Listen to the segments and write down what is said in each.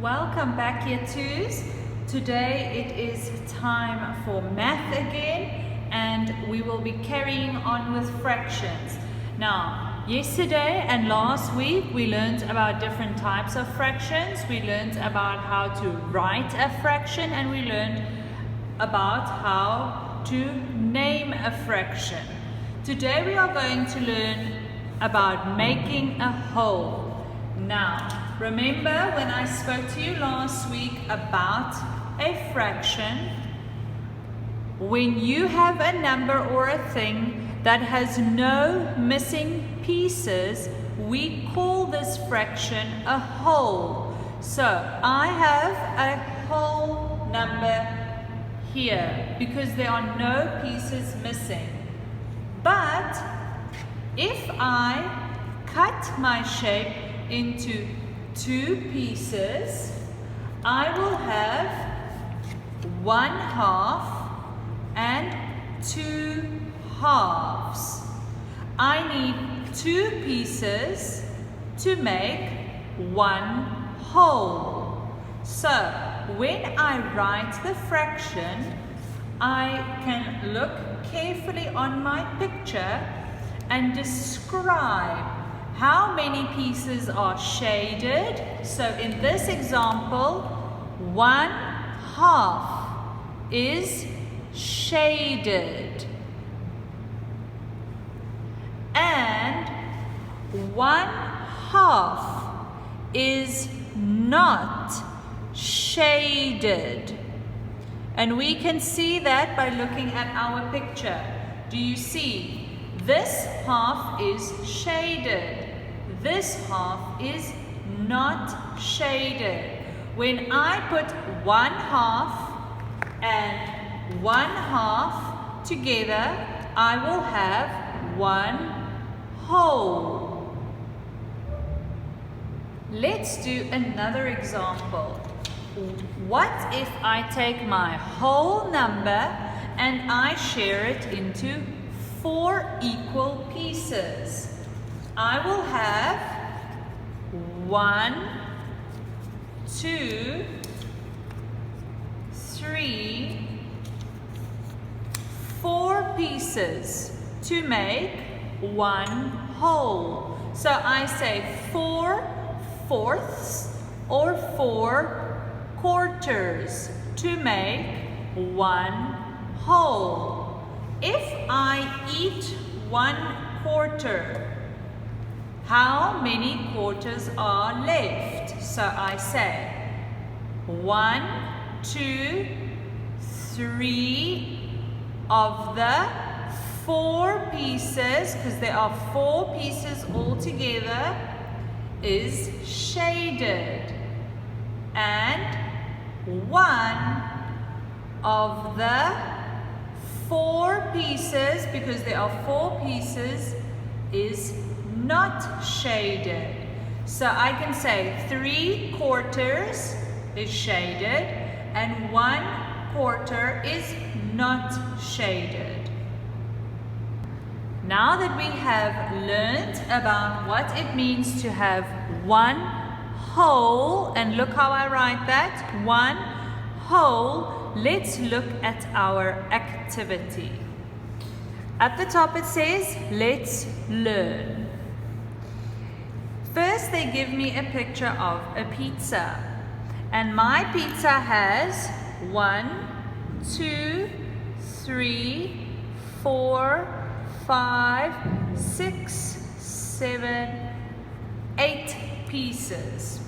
Welcome back, year twos. Today it is time for math again, and we will be carrying on with fractions. Now, yesterday and last week we learned about different types of fractions. We learned about how to write a fraction, and we learned about how to name a fraction. Today we are going to learn about making a whole. Now, remember when I spoke to you last week about a fraction? When you have a number or a thing that has no missing pieces, we call this fraction a whole. So I have a whole number here because there are no pieces missing. But if I cut my shape into two pieces, I will have 1/2 and 2 halves. I need two pieces to make one whole. So when I write the fraction, I can look carefully on my picture and describe how many pieces are shaded. So in this example, 1/2 is shaded and 1/2 is not shaded. And we can see that by looking at our picture. Do you see? This half is shaded. This half is not shaded. When I put 1/2 and 1/2 together, I will have one whole. Let's do another example. What if I take my whole number and I share it into 4 equal pieces? I will have 1, 2, 3, 4 pieces to make one whole. So I say 4/4 or 4/4 to make one whole. If I eat 1/4, how many quarters are left? So I say 1, 2, 3 of the 4 pieces, because there are 4 pieces altogether, is shaded, and 1 of the 4 pieces, because there are 4 pieces, is not shaded. So I can say 3/4 is shaded and 1/4 is not shaded. Now that we have learned about what it means to have one whole, and look how I write that, one whole, let's look at our activity. At the top it says, let's learn. First they give me a picture of a pizza, and my pizza has 1, 2, 3, 4, 5, 6, 7, 8 pieces.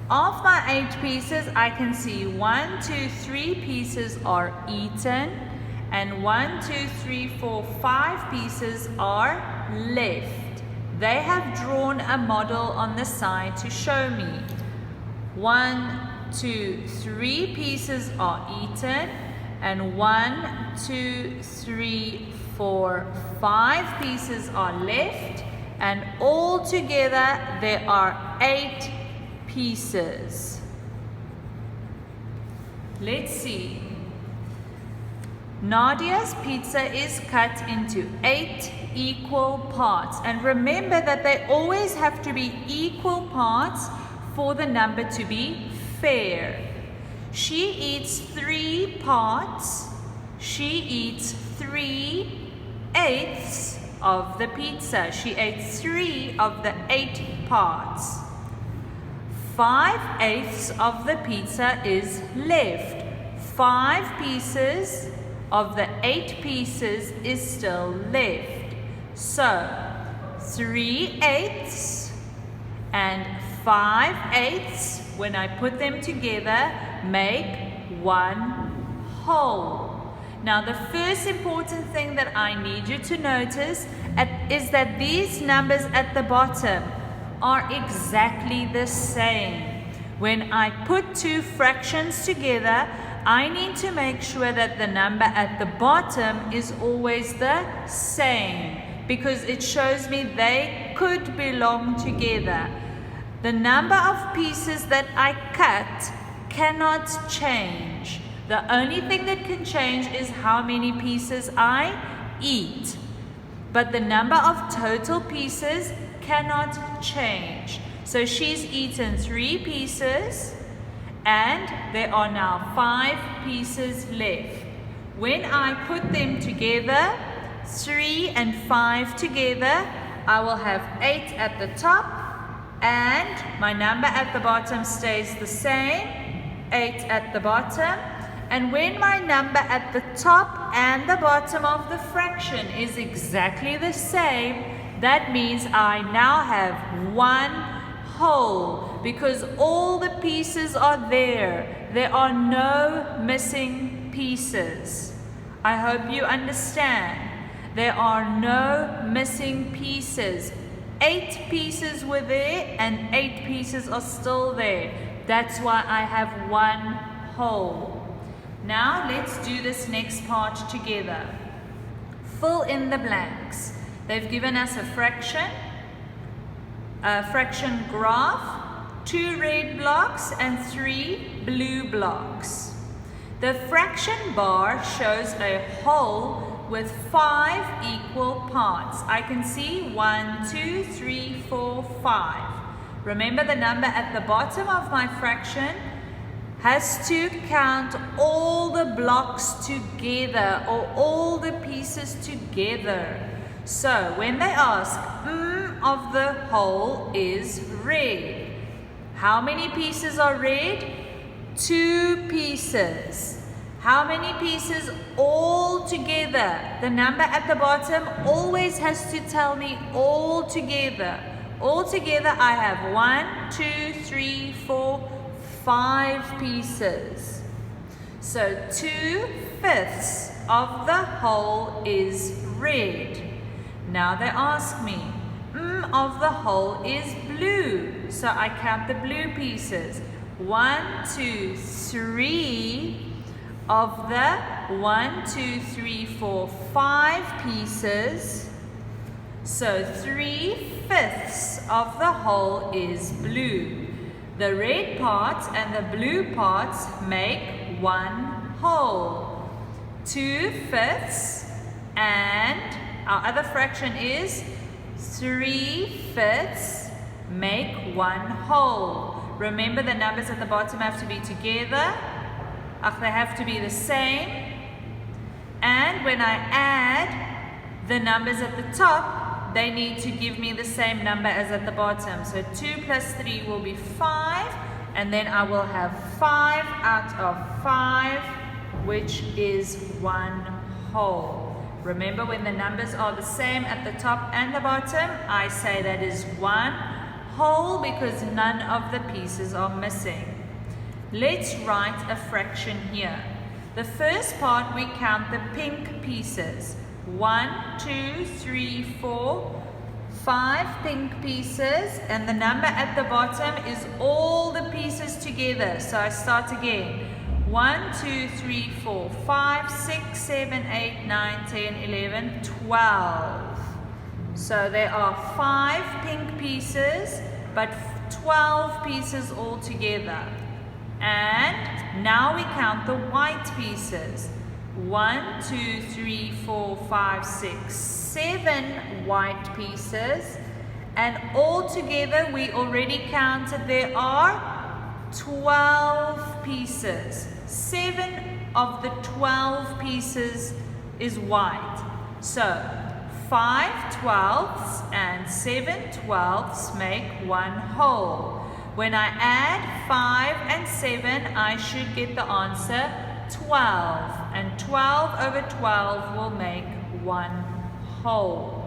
Of my 8 pieces, I can see 1, 2, 3 pieces are eaten, and 1, 2, 3, 4, 5 pieces are left. They have drawn a model on the side to show me. 1, 2, 3 pieces are eaten, and 1, 2, 3, 4, 5 pieces are left, and all together there are 8 pieces. Let's see. Nadia's pizza is cut into 8 equal parts. And remember that they always have to be equal parts for the number to be fair. She eats 3 parts. She eats 3/8 of the pizza. She ate 3 of the 8 parts. 5/8 of the pizza is left. 5 pieces of the 8 pieces is still left. So 3/8 and 5/8, when I put them together, make 1 whole. Now the first important thing that I need you to notice is that these numbers at the bottom are exactly the same. When I put 2 fractions together, I need to make sure that the number at the bottom is always the same, because it shows me they could belong together. The number of pieces that I cut cannot change. The only thing that can change is how many pieces I eat. But the number of total pieces cannot change. So she's eaten 3 pieces and there are now 5 pieces left. When I put them together, 3 and 5 together, I will have 8 at the top and my number at the bottom stays the same, 8 at the bottom. And when my number at the top and the bottom of the fraction is exactly the same, that means I now have 1 whole, because all the pieces are there. There are no missing pieces. I hope you understand. There are no missing pieces. 8 pieces were there and 8 pieces are still there. That's why I have 1 whole. Now let's do this next part together. Fill in the blanks. They've given us a fraction graph, 2 red blocks and 3 blue blocks. The fraction bar shows a whole with 5 equal parts. I can see 1, 2, 3, 4, 5. Remember, the number at the bottom of my fraction has to count all the blocks together or all the pieces together. So when they ask, of the whole is red. How many pieces are red? 2 pieces. How many pieces all together? The number at the bottom always has to tell me all together. All together I have 1, 2, 3, 4, 5 pieces. So 2/5 of the whole is red. Now they ask me, of the whole is blue. So I count the blue pieces. 1, 2, 3 of the 1, 2, 3, 4, 5 pieces. So 3/5 of the whole is blue. The red parts and the blue parts make 1 whole. 2/5 and our other fraction is 3/5 make 1 whole. Remember, the numbers at the bottom have to be together. They have to be the same. And when I add the numbers at the top, they need to give me the same number as at the bottom. So 2 plus 3 will be 5. And then I will have 5 out of 5, which is 1 whole. Remember, when the numbers are the same at the top and the bottom, I say that is 1 whole because none of the pieces are missing. Let's write a fraction here. The first part, we count the pink pieces. 1, 2, 3, 4, 5 pink pieces, and the number at the bottom is all the pieces together. So I start again. 1, 2, 3, 4, 5, 6, 7, 8, 9, 10, 11, 12. So there are 5 pink pieces, but 12 pieces all together. And now we count the white pieces. 1, 2, 3, 4, 5, 6, 7 white pieces. And all together we already counted there are 12 pieces. 7 of the 12 pieces is white. So 5 twelfths and 7 twelfths make one whole. When I add 5 and 7, I should get the answer 12. And 12 over 12 will make one whole.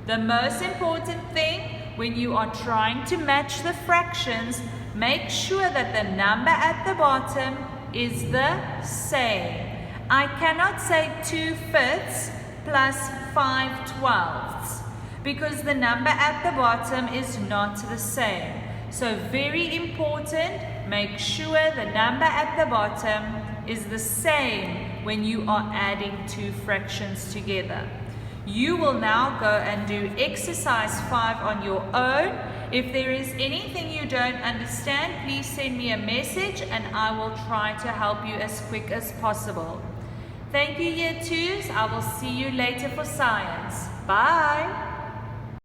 The most important thing when you are trying to match the fractions, make sure that the number at the bottom is the same. I cannot say 2/5 plus 5/12 because the number at the bottom is not the same. So very important, make sure the number at the bottom is the same when you are adding two fractions together. You will now go and do exercise 5 on your own. If there is anything you don't understand, please send me a message and I will try to help you as quick as possible. Thank you, Year 2s. I will see you later for science. Bye.